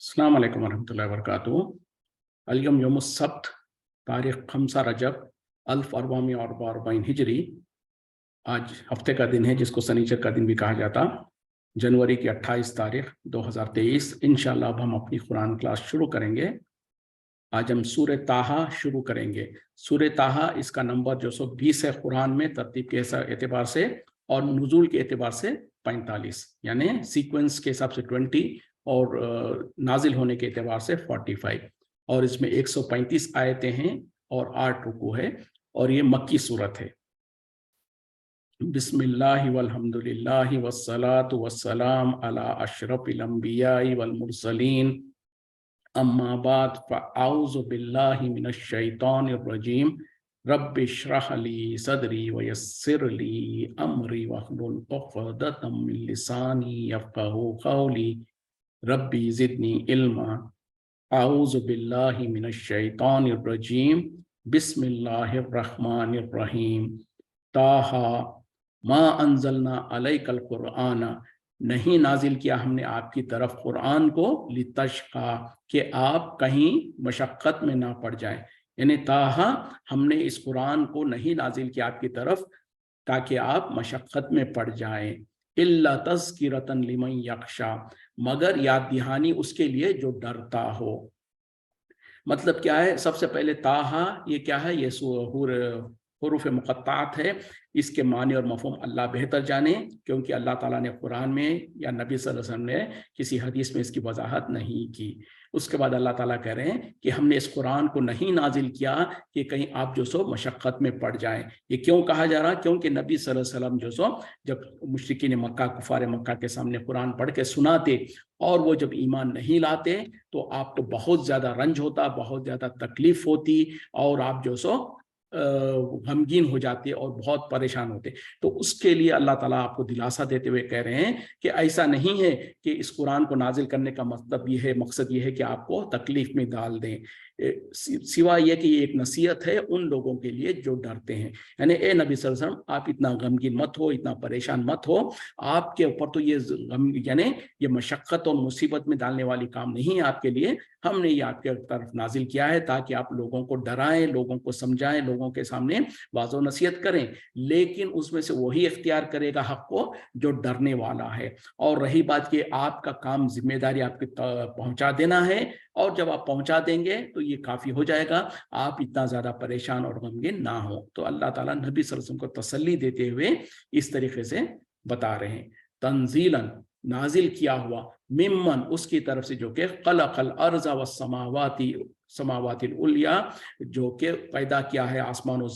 अस्सलाम वालेकुम वरहमतुल्लाहि वबरकातुहू। अल-यौम यौमुस-सब्त, तारीख 5 रजब 1444 हिजरी। आज हफ्ते का दिन है जिसको शनिचर का दिन भी कहा जाता। जनवरी की 28 तारीख 2023। इंशाअल्लाह अब हम अपनी कुरान क्लास शुरू करेंगे। आज हम सूरह ताहा शुरू करेंगे। सूरह ताहा इसका नंबर जो 20 है कुरान में तरतीब के एतबार से, और नुज़ूल के एतबार से 45, यानी सीक्वेंस के हिसाब से 20 और नाजिल होने के एतबार से 45। और इसमें 135 आयतें हैं और 8 रुकू है, और ये मक्की सूरत है। बिस्मिल्लाहि वल्हम्दुलिल्लाहि वस्सलातु वस्सलाम अला अशरफिल अंबियाई वल मुरसलीन, अम्मा बाद फ़अऊज़ु बिल्लाहि मिनश शैतानिर रजीम, रब्बि इश्रह ली सदरी वयस्सिर ली अमरी वहलुल उक़दतम मिन लिसानी यफ़क़हू क़ौली, रब्बी ज़िदनी इल्मा। अऊज़ु बिल्लाहि मिनश शैतानिर रजीम, बिस्मिल्लाहिर रहमानिर रहीम। ताहा मा अंज़लना अलैकल कुरआना, नहीं नाजिल किया हमने आपकी तरफ कुरान को, लितशक़ा, कि आप कहीं मशक्क़त में ना पड़ जाएं। यानी ताहा, हमने इस कुरान को नहीं नाजिल किया आपकी तरफ ताकि आप मशक्क़त में पड़ जाएं। इल्ला तज़किरतन लिमन यख्शा, मगर याद दहानी उसके लिए जो डरता हो। मतलब क्या है? सबसे पहले ताहा ये क्या है? ये हुरूफ मुक़त्ताअत है। इसके माने और मफ़हूम अल्लाह बेहतर जाने, क्योंकि अल्लाह ताला ने कुरान में या नबी सल्लल्लाहु अलैहि वसल्लम ने किसी हदीस में इसकी वजाहत नहीं की। उसके बाद अल्लाह ताला कह रहे हैं कि हमने इस कुरान को नहीं नाजिल किया कि कहीं आप जो सो मशक्क़त में पड़ जाएं। ये क्यों कहा जा रहा? क्योंकि नबी सल्लल्लाहु अलैहि वसल्लम जो सो जब मुशरिकीन मक्का, कुफार मक्का के सामने कुरान पढ़ के सुनाते और वो जब ईमान नहीं लाते तो आपको बहुत ज़्यादा रंज होता, बहुत ज़्यादा तकलीफ होती, और आप जो सो गमगीन हो जाते और बहुत परेशान होते। तो उसके लिए अल्लाह ताला आपको दिलासा देते हुए कह रहे हैं कि ऐसा नहीं है कि इस कुरान को नाजिल करने का मतलब ये है, मकसद ये है कि आपको तकलीफ में डाल दें, सिवा ये कि ये एक नसीहत है उन लोगों के लिए जो डरते हैं। यानी ए नबी सल्लल्लाहु अलैहि वसल्लम, आप इतना गमगीन मत हो, इतना परेशान मत हो। आपके ऊपर तो ये यानी ये मशक्क़त और मुसीबत में डालने वाली काम नहीं है आपके लिए। हमने ये आपके तरफ नाजिल किया है ताकि आप लोगों को डराएं, लोगों को समझाएं, लोगों के सामने वाज़ो नसीहत करें। लेकिन उसमें से वही इख्तियार करेगा हक़ को जो डरने वाला है। और रही बात कि आपका काम, जिम्मेदारी आपकी पहुंचा देना है, और जब आप पहुंचा देंगे तो ये काफ़ी हो जाएगा, आप इतना ज़्यादा परेशान और गमगीन ना हो। तो अल्लाह ताला नबी सल्लल्लाहु अलैहि वसल्लम को तसल्ली देते हुए इस तरीके से बता रहे हैं। तंजीलन, नाजिल किया हुआ, मिम्मन, उसकी तरफ से जो कि खलक़ल अर्ज़ वस्समावाति, समावातिल उलिया, जो कि पैदा किया है आसमान और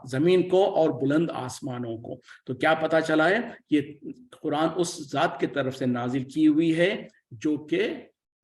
ज़मीन को और बुलंद आसमानों को। तो क्या पता चला है? ये कुरान उस ज़ात की तरफ से नाजिल की हुई है जो कि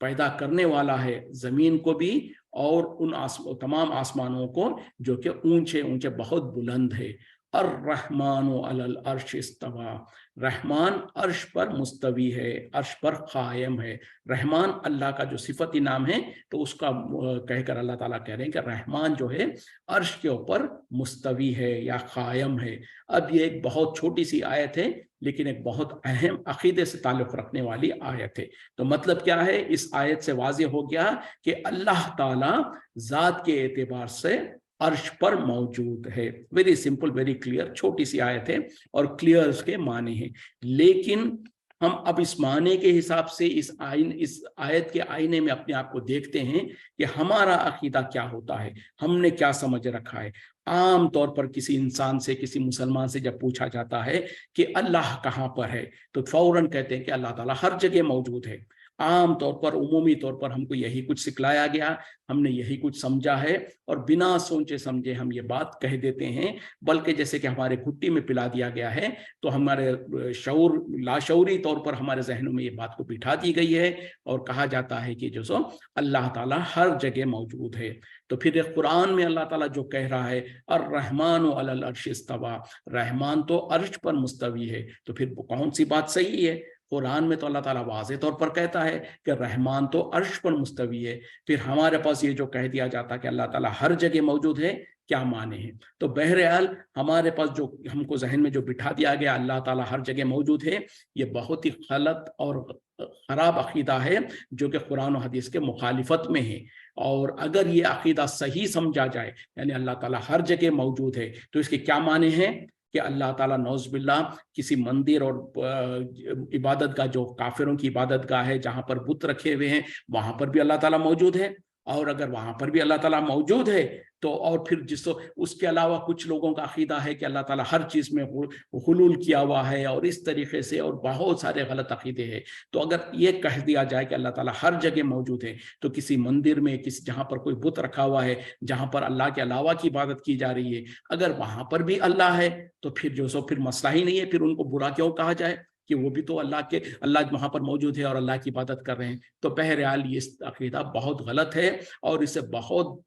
पैदा करने वाला है ज़मीन को भी और उन तमाम आसमानों को जो कि ऊंचे ऊंचे बहुत बुलंद है। अर्रहमानु अलल अर्श इस्तवा, रहमान अर्श पर मुस्तवी है, अर्श पर कायम है। रहमान अल्लाह का जो सिफती नाम है, तो उसका कहकर अल्लाह ताला कह रहे हैं कि रहमान जो है अर्श के ऊपर मुस्तवी है या कायम है। अब ये एक बहुत छोटी सी आयत है, लेकिन एक बहुत अहम अकीदे से ताल्लुक़ रखने वाली आयत है। तो मतलब क्या है? इस आयत से वाज़ेह हो गया कि अल्लाह ताला ज़ात के एतबार से अर्श पर मौजूद है। वेरी सिंपल, वेरी क्लियर, छोटी सी आयत है और क्लियर उसके माने हैं। लेकिन हम अब इस माने के हिसाब से इस आयत के आईने में अपने आप को देखते हैं कि हमारा अकीदा क्या होता है, हमने क्या समझ रखा है। आम तौर पर किसी इंसान से, किसी मुसलमान से जब पूछा जाता है कि अल्लाह कहाँ पर है, तो फौरन कहते हैं कि अल्लाह ताला हर जगह मौजूद है। आम तौर पर, उमूमी तौर पर हमको यही कुछ सिखलाया गया, हमने यही कुछ समझा है, और बिना सोचे समझे हम ये बात कह देते हैं। बल्कि जैसे कि हमारे घुट्टी में पिला दिया गया है, तो हमारे शऊर, लाशऊरी तौर पर हमारे जहनों में ये बात को बिठा दी गई है, और कहा जाता है कि जो सो अल्लाह ताला हर जगह मौजूद है। तो फिर कुरान में अल्लाह ताला जो कह रहा है, अर्रहमान अलल अर्श इस्तवा, रहमान तो अर्श पर मुस्तवी है, तो फिर कौन सी बात सही है? कुरान में तो अल्लाह ताला वाज़ेह तौर पर कहता है कि रहमान तो अर्श पर मुस्तवी है। फिर हमारे पास ये जो कह दिया जाता है कि अल्लाह ताला हर जगह मौजूद है, क्या माने हैं? तो बहरहाल हमारे पास जो हमको जहन में जो बिठा दिया गया अल्लाह ताला हर जगह मौजूद है, ये बहुत ही गलत और خراب عقیدہ ہے جو کہ قرآن و حدیث کے مخالفت میں ہے. اور اگر یہ عقیدہ صحیح سمجھا جائے یعنی اللہ تعالیٰ ہر جگہ موجود ہے تو اس کے کیا معنی ہیں کہ اللہ تعالیٰ نعوذ باللہ کسی مندر اور عبادت گاہ جو کافروں کی عبادت گاہ ہے جہاں پر بت رکھے ہوئے ہیں وہاں پر بھی اللہ تعالیٰ موجود ہے. اور اگر وہاں پر بھی اللہ تعالیٰ موجود ہے تو اور پھر اس کے علاوہ کچھ لوگوں کا عقیدہ ہے کہ اللہ تعالیٰ ہر چیز میں حلول کیا ہوا ہے اور اس طریقے سے اور بہت سارے غلط عقیدے ہیں. تو اگر یہ کہہ دیا جائے کہ اللہ تعالیٰ ہر جگہ موجود ہے تو کسی مندر میں جہاں پر کوئی بت رکھا ہوا ہے جہاں پر اللہ کے علاوہ کی عبادت کی جا رہی ہے اگر وہاں پر بھی اللہ ہے تو پھر مسئلہ ہی نہیں ہے. پھر ان کو برا کیوں کہا جائے کہ وہ بھی تو اللہ وہاں پر موجود ہے اور اللہ کی عبادت کر رہے ہیں. تو بہرحال یہ عقیدہ بہت غلط ہے اور اسے بہت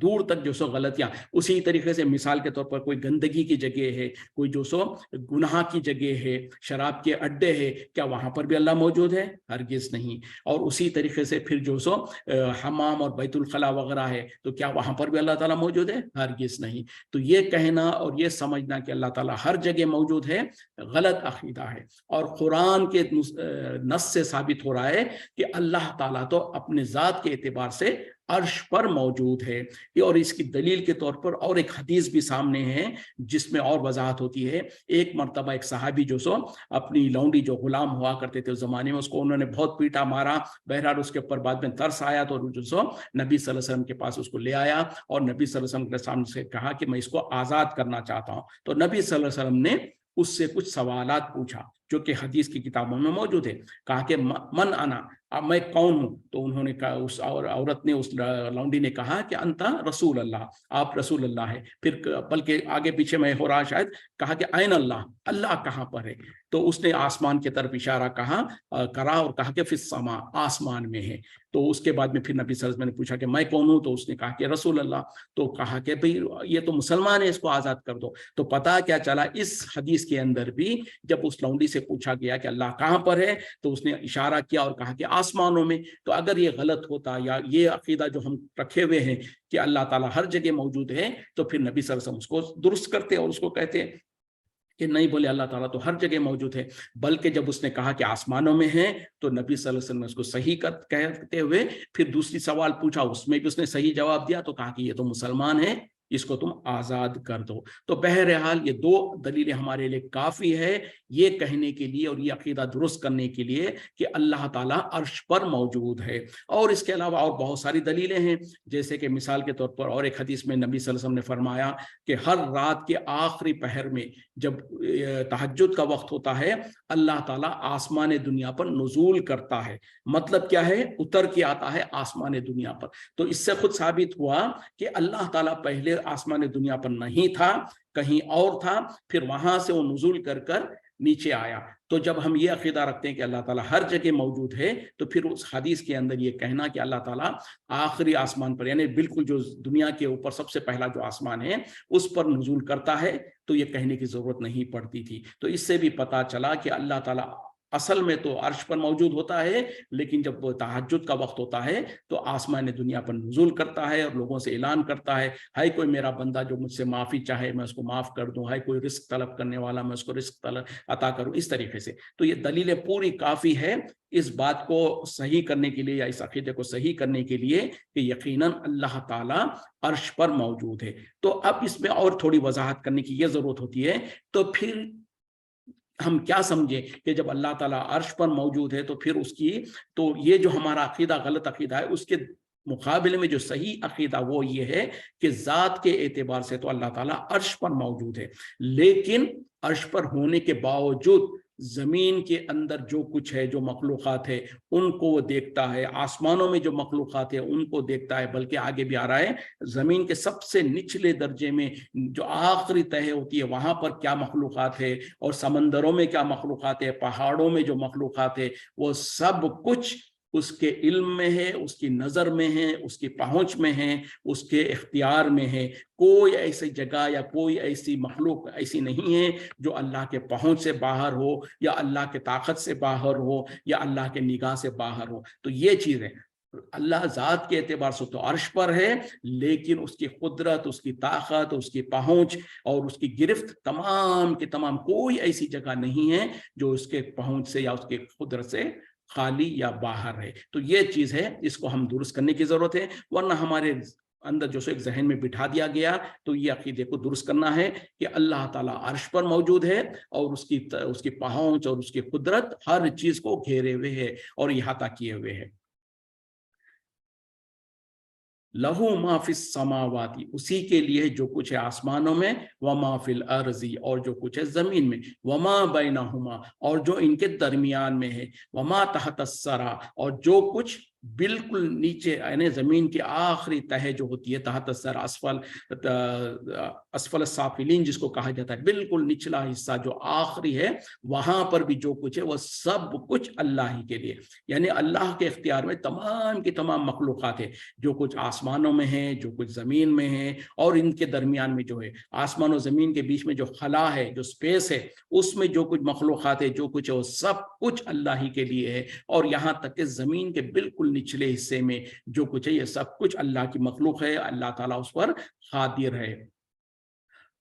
دور تک جو سو غلطیاں. اسی طریقے سے مثال کے طور پر کوئی گندگی کی جگہ ہے کوئی جو سو گناہ کی جگہ ہے شراب کے اڈے ہے کیا وہاں پر بھی اللہ موجود ہے؟ ہرگز نہیں. اور اسی طریقے سے پھر جو سو حمام اور بیت الخلا وغیرہ ہے تو کیا وہاں پر بھی اللہ تعالیٰ موجود ہے؟ ہرگز نہیں. تو یہ کہنا اور یہ سمجھنا کہ اللہ تعالیٰ ہر جگہ موجود ہے غلط عقیدہ ہے. اور قرآن کے نص سے ثابت ہو رہا ہے کہ اللہ تعالیٰ تو اپنے ذات کے اعتبار سے عرش پر موجود ہے. اور اس کی دلیل کے طور پر اور ایک حدیث بھی سامنے ہے جس میں اور وضاحت ہوتی ہے. ایک مرتبہ ایک صحابی جو سو اپنی لونڈی جو غلام ہوا کرتے تھے اس زمانے میں اس کو انہوں نے بہت پیٹا مارا. بہرحال اس کے اوپر بعد میں ترس آیا تو جو سو نبی صلی اللہ علیہ وسلم کے پاس اس کو لے آیا اور نبی صلی اللہ علیہ وسلم کے سامنے سے کہا کہ میں اس کو آزاد کرنا چاہتا ہوں. تو نبی صلی اللہ علیہ وسلم نے اس سے کچھ سوالات پوچھا جو کہ حدیث کی کتابوں میں موجود ہے. کہا کہ من انا اب میں کون ہوں؟ تو انہوں نے کہا اس عورت نے اس لونڈی نے کہا کہ انت رسول اللہ آپ رسول اللہ ہے. پھر بلکہ آگے پیچھے میں ہو رہا شاید کہا کہ این اللہ اللہ کہاں پر ہے؟ تو اس نے آسمان کی طرف اشارہ کرا اور کہا کہ فی السماء آسمان میں ہے. تو اس کے بعد میں پھر نبی صلی اللہ علیہ وسلم نے پوچھا کہ میں کون ہوں؟ تو اس نے کہا کہ رسول اللہ. تو کہا کہ بھئی یہ تو مسلمان ہے اس کو آزاد کر دو. تو پتہ کیا چلا اس حدیث کے اندر بھی جب اس لونڈی سے پوچھا گیا کہ اللہ کہاں پر ہے تو اس نے اشارہ کیا اور کہا کہ آسمانوں میں. تو اگر یہ غلط ہوتا یا یہ عقیدہ جو ہم رکھے ہوئے ہیں کہ اللہ تعالیٰ ہر جگہ موجود ہے تو پھر نبی صلی اللہ علیہ وسلم اس کو درست کرتے اور اس کو کہتے کہ نہیں بولے اللہ تعالیٰ تو ہر جگہ موجود ہے. بلکہ جب اس نے کہا کہ آسمانوں میں ہے تو نبی صلی اللہ علیہ وسلم نے اس کو صحیح کہتے ہوئے پھر دوسری سوال پوچھا اس میں بھی اس نے صحیح جواب دیا تو کہا کہ یہ تو مسلمان ہے اس کو تم آزاد کر دو. تو بہرحال یہ دو دلیلیں ہمارے لیے کافی ہے یہ کہنے کے لیے اور یہ عقیدہ درست کرنے کے لیے کہ اللہ تعالیٰ عرش پر موجود ہے. اور اس کے علاوہ اور بہت ساری دلیلیں ہیں جیسے کہ مثال کے طور پر اور ایک حدیث میں نبی صلی اللہ علیہ وسلم نے فرمایا کہ ہر رات کے آخری پہر میں جب تہجد کا وقت ہوتا ہے اللہ تعالیٰ آسمان دنیا پر نزول کرتا ہے. مطلب کیا ہے؟ اتر کے آتا ہے آسمان دنیا پر. تو اس سے خود ثابت ہوا کہ اللہ تعالیٰ پہلے آسمان دنیا پر نہیں تھا کہیں اور تھا پھر وہاں سے وہ نزول کر نیچے آیا. تو جب ہم یہ عقیدہ رکھتے ہیں کہ اللہ تعالیٰ ہر جگہ موجود ہے تو پھر اس حدیث کے اندر یہ کہنا کہ اللہ تعالیٰ آخری آسمان پر یعنی بالکل جو دنیا کے اوپر سب سے پہلا جو آسمان ہے اس پر نزول کرتا ہے تو یہ کہنے کی ضرورت نہیں پڑتی تھی. تو اس سے بھی پتہ چلا کہ اللہ تعالیٰ اصل میں تو عرش پر موجود ہوتا ہے لیکن جب وہ تہجد کا وقت ہوتا ہے تو آسمان دنیا پر نزول کرتا ہے اور لوگوں سے اعلان کرتا ہے کوئی میرا بندہ جو مجھ سے معافی چاہے میں اس کو معاف کر دوں, کوئی رزق طلب کرنے والا میں اس کو رزق عطا کروں, اس طریقے سے. تو یہ دلیلیں پوری کافی ہے اس بات کو صحیح کرنے کے لیے یا اس عقیدے کو صحیح کرنے کے لیے کہ یقیناً اللہ تعالیٰ عرش پر موجود ہے. تو اب اس میں اور تھوڑی وضاحت کرنے کی یہ ضرورت ہوتی ہے. تو پھر ہم کیا سمجھیں کہ جب اللہ تعالیٰ عرش پر موجود ہے تو پھر اس کی تو یہ جو ہمارا عقیدہ غلط عقیدہ ہے اس کے مقابلے میں جو صحیح عقیدہ وہ یہ ہے کہ ذات کے اعتبار سے تو اللہ تعالیٰ عرش پر موجود ہے لیکن عرش پر ہونے کے باوجود زمین کے اندر جو کچھ ہے جو مخلوقات ہے ان کو وہ دیکھتا ہے, آسمانوں میں جو مخلوقات ہے ان کو دیکھتا ہے. بلکہ آگے بھی آ رہا ہے زمین کے سب سے نچلے درجے میں جو آخری تہہ ہوتی ہے وہاں پر کیا مخلوقات ہے اور سمندروں میں کیا مخلوقات ہے, پہاڑوں میں جو مخلوقات ہے وہ سب کچھ اس کے علم میں ہے, اس کی نظر میں ہے, اس کی پہنچ میں ہے, اس کے اختیار میں ہے. کوئی ایسی جگہ یا کوئی ایسی مخلوق ایسی نہیں ہے جو اللہ کے پہنچ سے باہر ہو یا اللہ کے طاقت سے باہر ہو یا اللہ کے نگاہ سے باہر ہو. تو یہ چیزیں اللہ ذات کے اعتبار سے تو عرش پر ہے لیکن اس کی قدرت, اس کی طاقت, اس کی پہنچ اور اس کی گرفت تمام کی تمام کوئی ایسی جگہ نہیں ہے جو اس کے پہنچ سے یا اس کی قدرت سے खाली या बाहर है। तो ये चीज है, इसको हम दुरुस्त करने की जरूरत है, वरना हमारे अंदर जो सो एक जहन में बिठा दिया गया, तो ये अकीदे को दुरुस्त करना है कि अल्लाह ताला अर्श पर मौजूद है और उसकी पहुंच और उसकी कुदरत हर चीज को घेरे हुए है और इहाता किए हुए है। लहू माफिस समावाती, उसी के लिए जो कुछ है आसमानों में, वमा फिल अर्जी, और जो कुछ है जमीन में, वमा बैनहुमा, और जो इनके दरमियान में है, वमा तहत सरा, और जो कुछ बिल्कुल नीचे यानी जमीन की आखिरी तह जो होती है, तहत सर असफल साफिलीन जिसको कहा जाता है, बिल्कुल निचला हिस्सा जो आखिरी है, वहां पर भी जो कुछ है वह सब कुछ अल्लाह ही के लिए, यानी अल्लाह के इख्तियार में तमाम की तमाम मखलूक़ात है, जो कुछ आसमानों में है, जो कुछ जमीन में है, और इनके दरमियान में जो है आसमान और जमीन के बीच में जो खला है, जो स्पेस है, उसमें जो कुछ मखलूक़ात है, जो कुछ है वो सब कुछ अल्लाह ही के लिए है। और यहाँ तक कि जमीन के बिल्कुल निचले हिस्से में जो कुछ है ये सब कुछ अल्लाह की मखलूक है, अल्लाह ताला उस पर कादिर है।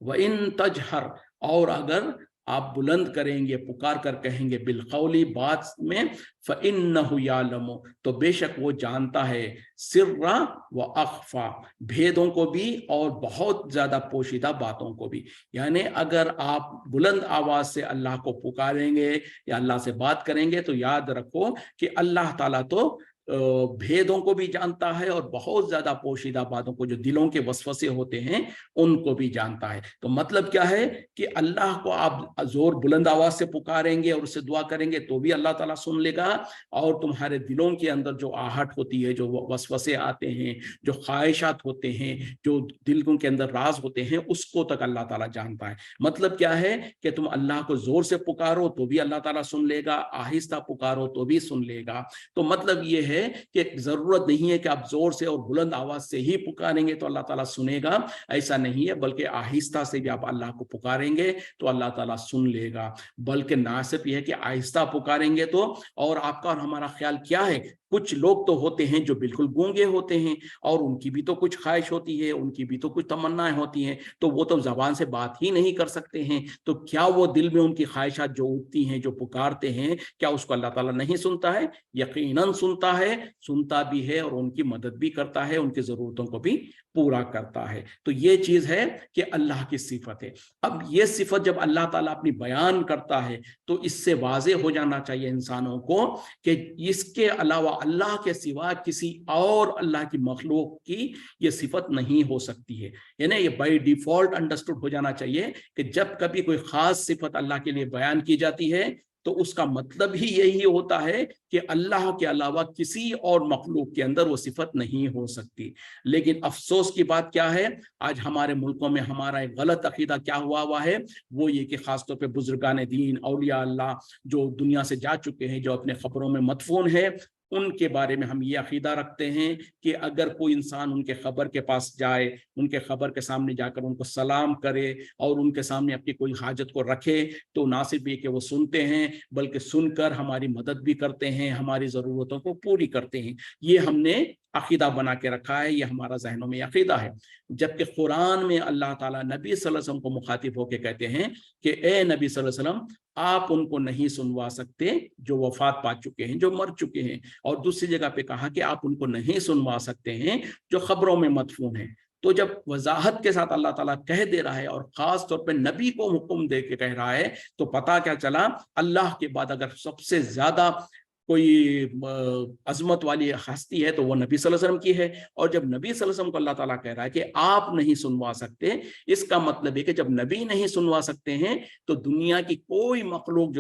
व इन तजहर, और अगर आप बुलंद करेंगे, पुकार कर कहेंगे, बिलकौली, बात में, फ़इन्नहु यालमु, तो बेशक वो जानता है, सिर्रा व अख्फा, भेदों को भी और बहुत ज्यादा पोशीदा बातों को भी। यानी अगर आप बुलंद आवाज से अल्लाह को पुकारेंगे या अल्लाह से बात करेंगे, तो याद रखो कि अल्लाह ताला तो भेदों को भी जानता है और बहुत ज्यादा पोशीदा बातों को, जो दिलों के वसवसे होते हैं, उनको भी जानता है। तो मतलब क्या है कि अल्लाह को आप जोर बुलंद आवाज से पुकारेंगे और उससे दुआ करेंगे तो भी अल्लाह ताला सुन लेगा, और तुम्हारे दिलों के अंदर जो आहट होती है, जो वसवसे आते हैं, जो ख्वाहिशात होते हैं, जो दिलों के अंदर राज होते हैं, उसको तक अल्लाह ताला जानता है। मतलब क्या है कि तुम अल्लाह को जोर से पुकारो तो भी अल्लाह ताला सुन लेगा, आहिस्ता पुकारो तो भी सुन लेगा। तो मतलब ये है कि जरूरत नहीं है कि आप जोर से और बुलंद आवाज से ही पुकारेंगे तो अल्लाह ताला सुनेगा, ऐसा नहीं है, बल्कि आहिस्ता से भी आप अल्लाह को पुकारेंगे तो अल्लाह ताला सुन लेगा। बल्कि ना सिर्फ यह है कि आहिस्ता पुकारेंगे तो, और आपका और हमारा ख्याल क्या है, कुछ लोग तो होते हैं जो बिल्कुल गूंगे होते हैं और उनकी भी तो कुछ ख्वाहिश होती है, उनकी भी तो कुछ तमन्नाएं होती हैं, तो वो तो जबान से बात ही नहीं कर सकते हैं। तो क्या वो दिल में उनकी ख्वाहिशात जो उठती हैं, जो पुकारते हैं, क्या उसको अल्लाह ताला नहीं सुनता है? यकीनन सुनता है, सुनता भी है और उनकी मदद भी करता है, उनकी जरूरतों को भी पूरा करता है। तो ये चीज है कि अल्लाह की सिफत है। अब ये सिफत जब अल्लाह ताला अपनी बयान करता है तो इससे वाज़े हो जाना चाहिए इंसानों को कि इसके अलावा अल्लाह के सिवा किसी और अल्लाह की मखलूक की ये सिफत नहीं हो सकती है। यानी ये बाय डिफॉल्ट अंडरस्टूड हो जाना चाहिए कि जब कभी कोई खास सिफत अल्लाह के लिए बयान की जाती है तो उसका मतलब ही यही होता है कि अल्लाह के अलावा किसी और मखलूक के अंदर वो सिफत नहीं हो सकती। लेकिन अफसोस की बात क्या है, आज हमारे मुल्कों में हमारा एक गलत अकीदा क्या हुआ है, वो ये कि खासतौर पे बुजुर्गान दीन, औलिया अल्लाह जो दुनिया से जा चुके हैं, जो अपने खबरों में मदफून है, उनके बारे में हम ये अकीदा रखते हैं कि अगर कोई इंसान उनके खबर के पास जाए, उनके खबर के सामने जाकर उनको सलाम करे और उनके सामने अपनी कोई हाजत को रखे, तो ना सिर्फ ये कि वो सुनते हैं बल्कि सुनकर हमारी मदद भी करते हैं, हमारी ज़रूरतों को पूरी करते हैं। ये हमने अकीदा बना के रखा है, ये हमारा जहनों में अकीदा है। जबकि कुरान में अल्लाह ताला नबी सल्लल्लाहु अलैहि वसल्लम को मुखातिब होकर कहते हैं कि ए नबी सल्लल्लाहु अलैहि वसल्लम, आप उनको नहीं सुनवा सकते जो वफात पा चुके हैं, जो मर चुके हैं। और दूसरी जगह पे कहा कि आप उनको नहीं सुनवा सकते हैं जो खबरों में मदफून हैं। तो जब वजाहत के साथ अल्लाह ताला कह दे रहा है और खास तौर पे नबी को हुक्म दे के कह रहा है, तो पता क्या चला, अल्लाह के बाद अगर सबसे ज्यादा कोई अजमत वाली हस्ती है तो वो नबी सल्लल्लाहु अलैहि वसल्लम की है। और जब नबी सल्लल्लाहु अलैहि वसल्लम को अल्लाह ताला कह रहा है कि आप नहीं सुनवा सकते, इसका मतलब है कि जब नबी नहीं सुनवा सकते हैं तो दुनिया की कोई मखलूक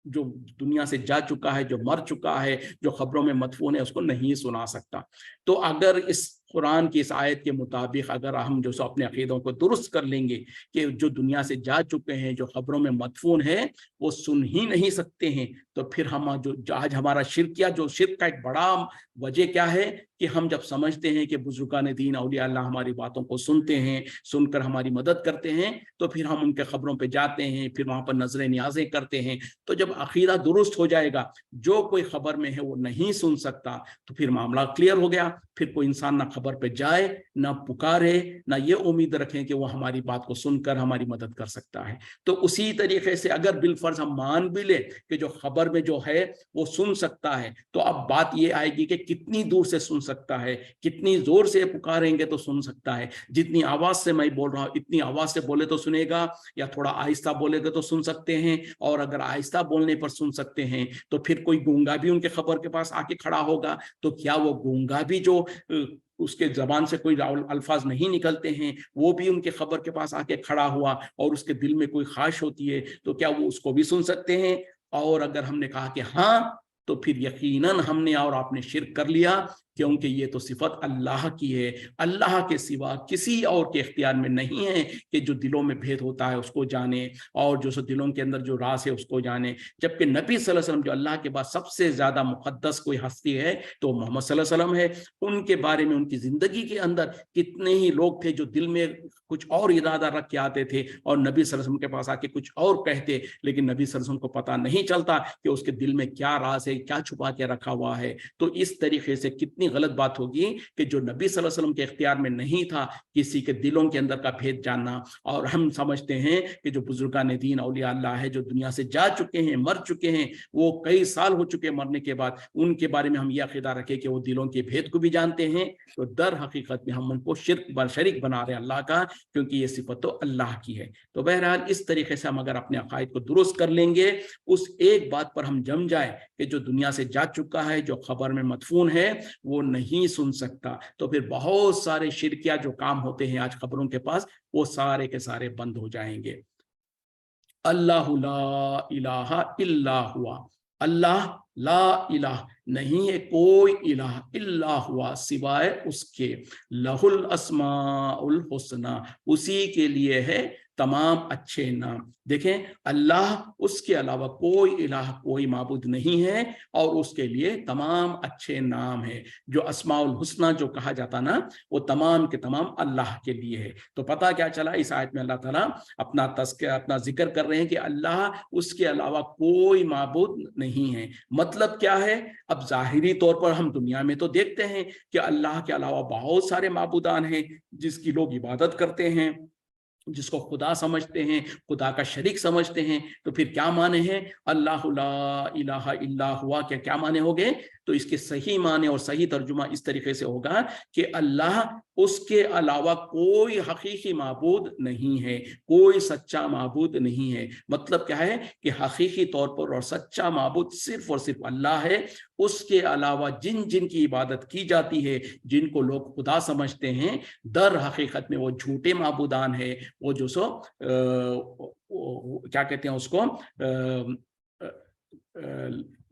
जो दुनिया से जा चुका है, जो मर चुका है, जो खबरों में मदफून है, उसको नहीं सुना सकता। तो अगर इस कुरान की इस आयत के मुताबिक अगर हम जो सो अपने अकीदों को दुरुस्त कर लेंगे कि जो दुनिया से जा चुके हैं, जो खबरों में मदफून है, वो सुन ही नहीं सकते हैं, तो फिर हम जो आज हमारा शिरकिया, जो शिरक का एक बड़ा वजह क्या है कि हम जब समझते हैं कि बुजुर्गान दीन, औलिया अल्लाह हमारी बातों को सुनते हैं, सुनकर हमारी मदद करते हैं, तो फिर हम उनके खबरों पे जाते हैं, फिर वहां पर नजर न्याज़ें करते हैं। तो जब अकीदा दुरुस्त हो जाएगा, जो कोई खबर में है वो नहीं सुन सकता, तो फिर मामला क्लियर हो गया। फिर कोई इंसान ना खबर खबर पे जाए, ना पुकारे, ना ये उम्मीद रखें कि वो हमारी बात को सुनकर हमारी मदद कर सकता है। तो उसी तरीके से अगर बिलफर्ज हम मान भी ले कि जो खबर में जो है वो सुन सकता है, तो अब बात ये आएगी कि कितनी दूर से सुन सकता है, कितनी जोर से पुकारेंगे तो सुन सकता है। जितनी आवाज से मैं बोल रहा हूँ इतनी आवाज से बोले तो सुनेगा, या थोड़ा आहिस्ता बोलेगा तो सुन सकते हैं, और अगर आहिस्ता बोलने पर सुन सकते हैं तो फिर कोई गूंगा भी उनके खबर के पास आके खड़ा होगा, तो क्या वो गूंगा भी जो उसके जबान से कोई अल्फाज नहीं निकलते हैं, वो भी उनके खबर के पास आके खड़ा हुआ और उसके दिल में कोई ख्वाहिश होती है, तो क्या वो उसको भी सुन सकते हैं? और अगर हमने कहा कि हाँ, तो फिर यकीनन हमने और आपने शिर्क कर लिया, क्योंकि ये तो सिफत अल्लाह की है। अल्लाह के सिवा किसी और के इख्तियार में नहीं है कि जो दिलों में भेद होता है उसको जाने, और जो दिलों के अंदर जो राज है उसको जाने। जबकि नबी सल्लल्लाहु अलैहि वसल्लम जो अल्लाह के बाद सबसे ज्यादा मुकद्दस कोई हस्ती है तो मोहम्मद सल्लल्लाहु अलैहि वसल्लम है। उनके बारे में, उनकी जिंदगी के अंदर कितने ही लोग थे जो दिल में कुछ और इरादा रख के आते थे और नबी सल्लल्लाहु अलैहि वसल्लम के पास आके कुछ और कहते, लेकिन नबी सल्लल्लाहु अलैहि वसल्लम को पता नहीं चलता कि उसके दिल में क्या राज है, क्या छुपा के रखा हुआ है। तो इस तरीके से कितनी गलत बात होगी कि जो नबी सल्लल्लाहु अलैहि वसल्लम के इख्तियार में नहीं था किसी के दिलों के अंदर का भेद जानना। और हम समझते हैं कि जो बुजुर्गान दीन औलिया अल्लाह है जो दुनिया से जा चुके हैं, मर चुके हैं, वो कई साल हो चुके हैं मरने के बाद, उनके बारे में हम यह अकीदा रखें कि वो दिलों के भेद को भी जानते हैं, तो दर हकीकत में हम उनको शरीक बना रहे हैं अल्लाह का, क्योंकि ये सिफत तो अल्लाह की है। तो बहरहाल इस तरीके से हम अगर अपने अकायद को दुरुस्त कर लेंगे, उस एक बात पर हम जम जाए कि जो दुनिया से जा चुका है, जो खबर में मदफून है, वो नहीं सुन सकता, तो फिर बहुत सारे शिरकिया जो काम होते हैं आज खबरों के पास, वो सारे के सारे बंद हो जाएंगे। अल्लाहु ला इलाहा इल्ला हुआ, अल्लाह ला इलाह, नहीं है कोई इलाह, इल्ला हुआ, सिवाय उसके, लहुल अस्माउल हुस्ना, उसी के लिए है तमाम अच्छे नाम। देखें, अल्लाह, उसके अलावा कोई इलाह, कोई माबूद नहीं है, और उसके लिए तमाम अच्छे नाम है। जो अस्माउल हुस्ना जो कहा जाता ना, वो तमाम के तमाम अल्लाह के लिए है। तो पता क्या चला, इस आयत में अल्लाह ताला अपना जिक्र कर रहे हैं कि अल्लाह, उसके अलावा कोई माबूद नहीं है। मतलब क्या है? अब जाहिरी तौर पर हम दुनिया में तो देखते हैं कि अल्लाह के अलावा बहुत सारे माबूदान हैं जिसकी लोग इबादत करते हैं, जिसको खुदा समझते हैं, खुदा का शरीक समझते हैं। तो फिर क्या माने हैं अल्लाहु ला इलाहा इल्ला हुआ, क्या माने हो गए? तो इसके सही माने और सही तर्जुमा इस तरीके से होगा कि अल्लाह, उसके अलावा कोई हकीकी माबूद नहीं है, कोई सच्चा माबूद नहीं है। मतलब क्या है कि हकीकी तौर पर और सच्चा माबूद सिर्फ और सिर्फ अल्लाह है। उसके अलावा जिन जिन की इबादत की जाती है, जिनको लोग खुदा समझते हैं, दर हकीकत में वो झूठे माबूदान है। वो जो क्या कहते हैं उसको,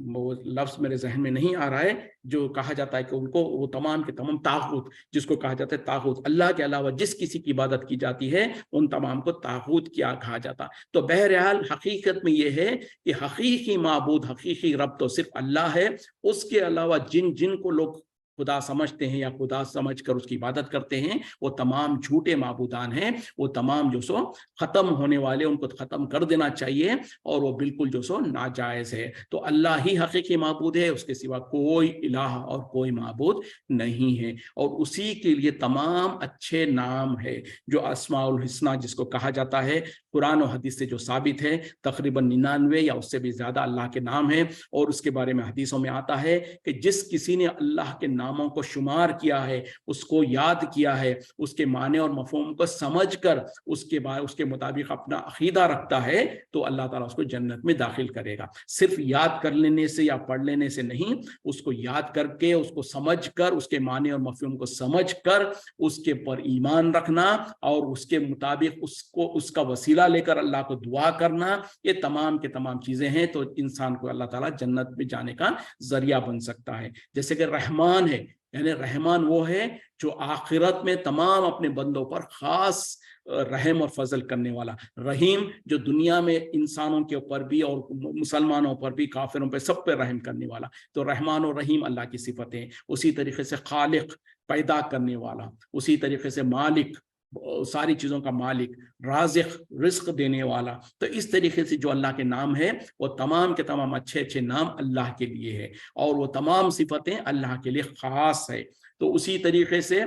वो लफ्ज मेरे जहन में नहीं आ रहा है, जो कहा जाता है कि उनको वो तमाम के तमाम तागूत, जिसको कहा जाता है तागूत, अल्लाह के अलावा जिस किसी की इबादत की जाती है उन तमाम को तागूत क्या कहा जाता। तो बहरहाल हकीकत में ये है कि हकीकी माबूद, हकीकी रब तो सिर्फ अल्लाह है। उसके अलावा जिन जिन को लोग खुदा समझते हैं या खुदा समझकर उसकी इबादत करते हैं, वो तमाम झूठे माबूदान हैं। वो तमाम जो सो खत्म होने वाले, उनको खत्म कर देना चाहिए, और वो बिल्कुल जो सो नाजायज है। तो अल्लाह ही हकीकी माबूद है, उसके सिवा कोई इलाह और कोई माबूद नहीं है। और उसी के लिए तमाम अच्छे नाम है, जो अस्माउल हुस्ना जिसको कहा जाता है, कुरान और हदीस से जो साबित है, तकरीबन 99 या उससे भी ज्यादा अल्लाह के नाम है। और उसके बारे में हदीसों में आता है कि जिस किसी ने अल्लाह के नामों को शुमार किया है, उसको याद किया है, उसके माने और मफहूम को समझकर उसके मुताबिक अपना अकीदा रखता है, तो अल्लाह ताला उसको जन्नत में दाखिल करेगा। सिर्फ याद कर लेने से या पढ़ लेने से नहीं, उसको याद करके, उसको समझकर, उसके माने और मफहूम को समझकर उसके पर ईमान रखना, और उसके मुताबिक उसको, उसका वसीला लेकर अल्लाह को दुआ करना, ये तमाम के तमाम चीजें हैं। तो इंसान को अल्लाह ताला जन्नत में जाने का जरिया बन सकता है। जैसे कि रहमान है, यानी रहमान वो है जो आखिरत में तमाम अपने बंदों पर खास रहम और फजल करने वाला। रहीम जो दुनिया में इंसानों के ऊपर भी और मुसलमानों पर भी, काफिरों पर, सब पे रहम करने वाला। तो रहमान और रहीम अल्लाह की सिफतें। उसी तरीके से खालिक, पैदा करने वाला। उसी तरीके से मालिक, सारी चीजों का मालिक। राज़िक, रिस्क देने वाला। तो इस तरीके से जो अल्लाह के नाम है, वो तमाम के तमाम अच्छे अच्छे नाम अल्लाह के लिए है, और वो तमाम सिफतें अल्लाह के लिए खास है। تو اسی طریقے سے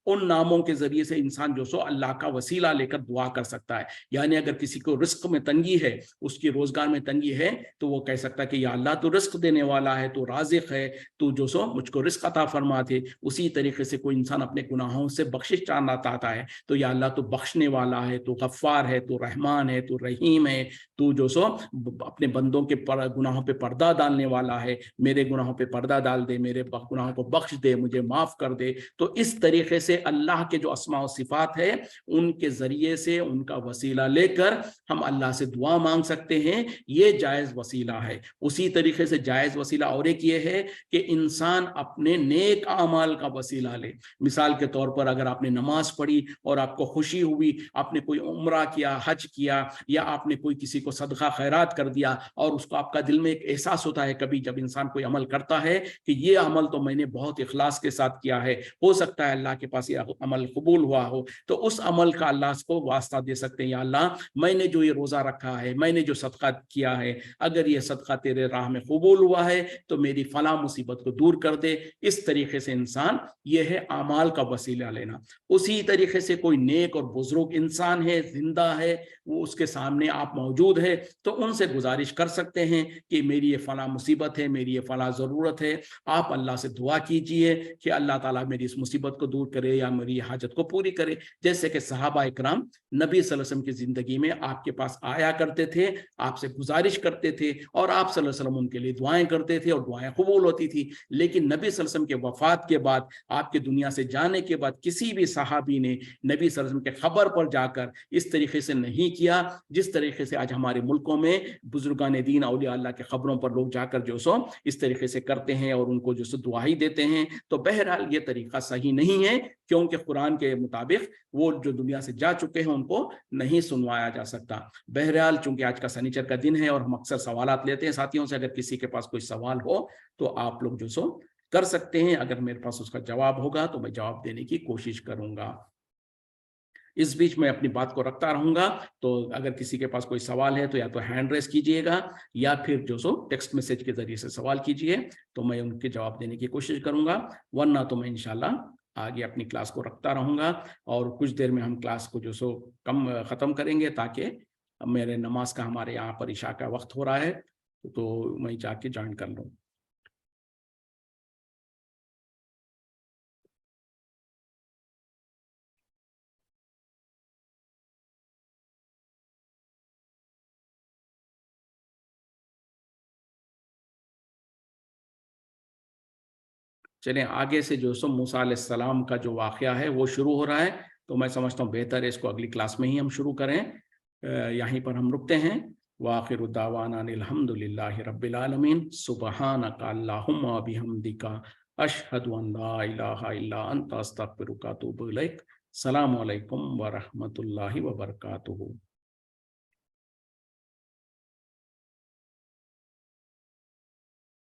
ان ناموں کے ذریعے سے انسان جو سو اللہ کا وسیلہ لے کر دعا کر سکتا ہے. یعنی اگر کسی کو رزق میں تنگی ہے, اس کی روزگار میں تنگی ہے, تو وہ کہہ سکتا ہے کہ یا اللہ تو رزق دینے والا ہے, تو رازق ہے, تو جو سو مجھ کو رزق عطا فرما دے. اسی طریقے سے کوئی انسان اپنے گناہوں سے بخشش چاہنا چاہتا ہے, تو یا اللہ تو بخشنے والا ہے, تو غفار ہے, تو رحمان ہے, تو رحیم ہے, تو جو سو اپنے بندوں کے گناہوں پہ پردہ ڈالنے والا ہے, میرے گناہوں پہ پردہ ڈال دے, میرے گناہوں کو بخش دے, مجھے معاف کر دے. تو اس طریقے سے اللہ کے جو اسماء و صفات ہے ان کے ذریعے سے ان کا وسیلہ لے کر ہم اللہ سے دعا مانگ سکتے ہیں. یہ جائز وسیلہ ہے. اسی طریقے سے جائز وسیلہ اور ایک یہ ہے کہ انسان اپنے نیک اعمال کا وسیلہ لے. مثال کے طور پر اگر آپ نے نماز پڑھی اور آپ کو خوشی ہوئی, آپ نے کوئی عمرہ کیا, حج کیا, یا آپ نے کوئی کسی کو صدقہ خیرات کر دیا, اور اس کو آپ کا دل میں ایک احساس ہوتا ہے کبھی جب انسان کوئی عمل کرتا ہے کہ یہ عمل تو میں نے بہت اخلاص کے ساتھ کیا ہے, ہو سکتا ہے اللہ کے پاس یہ عمل قبول ہوا ہو, تو اس عمل کا اللہ کو واسطہ دے سکتے ہیں, یا اللہ میں نے جو یہ روزہ رکھا ہے, میں نے جو صدقہ کیا ہے, اگر یہ صدقہ تیرے راہ میں قبول ہوا ہے تو میری فلاں مصیبت کو دور کر دے. اس طریقے سے انسان, یہ ہے اعمال کا وسیلہ لینا. اسی طریقے سے کوئی نیک اور بزرگ انسان ہے, زندہ ہے, وہ اس کے سامنے آپ موجود ہے, تو ان سے گزارش کر سکتے ہیں کہ میری یہ فلاں مصیبت ہے, میری یہ فلاں ضرورت ہے, آپ اللہ سے دعا کیجئے کہ اللہ تعالیٰ میری اس مصیبت کو دور کرے یا میری حاجت کو پوری کرے. جیسے کہ صحابہ اکرام نبی صلی اللہ علیہ وسلم کی زندگی میں آپ کے پاس آیا کرتے تھے, آپ سے گزارش کرتے تھے, اور آپ صلی اللہ علیہ وسلم ان کے لیے دعائیں کرتے تھے, اور دعائیں قبول ہوتی تھی. لیکن نبی صلی اللہ علیہ وسلم کے وفات کے بعد, آپ کے دنیا سے جانے کے بعد, کسی بھی صحابی نے نبی صلی اللہ علیہ وسلم کے خبر پر جا کر اس طریقے سے نہیں کیا جس طریقے سے آج ہمارے ملکوں میں بزرگان دین اولیاء اللہ کے خبروں پر لوگ جا کر جو سو اس طریقے سے کرتے ہیں اور ان کو جو سو دعائی دیتے ہیں. تو بہرحال یہ طریقہ صحیح نہیں ہے, کیونکہ قرآن کے مطابق وہ جو دنیا سے جا چکے ہیں ان کو نہیں سنوایا جا سکتا. بہرحال چونکہ آج کا سنیچر کا دن ہے اور ہم اکثر سوالات لیتے ہیں ساتھیوں سے, اگر کسی کے پاس کوئی سوال ہو تو آپ لوگ جو سو کر سکتے ہیں. اگر میرے پاس اس کا جواب ہوگا تو میں جواب دینے کی کوشش کروں گا. اس بیچ میں اپنی بات کو رکھتا رہوں گا, تو اگر کسی کے پاس کوئی سوال ہے تو یا تو ہینڈ ریز کیجئے گا, یا پھر جو سو ٹیکسٹ میسج کے ذریعے سے سوال کیجئے, تو میں ان کے جواب دینے کی کوشش کروں گا. ورنہ تو میں انشاءاللہ آگے اپنی کلاس کو رکھتا رہوں گا, اور کچھ دیر میں ہم کلاس کو جو سو ختم کریں گے, تاکہ میرے نماز کا, ہمارے یہاں پر عشاء کا وقت ہو رہا ہے, تو میں جا کے جوائن کر لوں. چلیں آگے سے جو سو موسیٰ علیہ السلام کا جو واقعہ ہے وہ شروع ہو رہا ہے, تو میں سمجھتا ہوں بہتر ہے اس کو اگلی کلاس میں ہی ہم شروع کریں. یہیں پر ہم رکتے ہیں. وآخر دعوانا الحمد للہ رب العالمین. سبحانک اللہم و بحمدک, اشہد ان لا الہ الا انت, استغفرک و اتوب الیک. السلام علیکم ورحمۃ اللہ وبرکاتہ.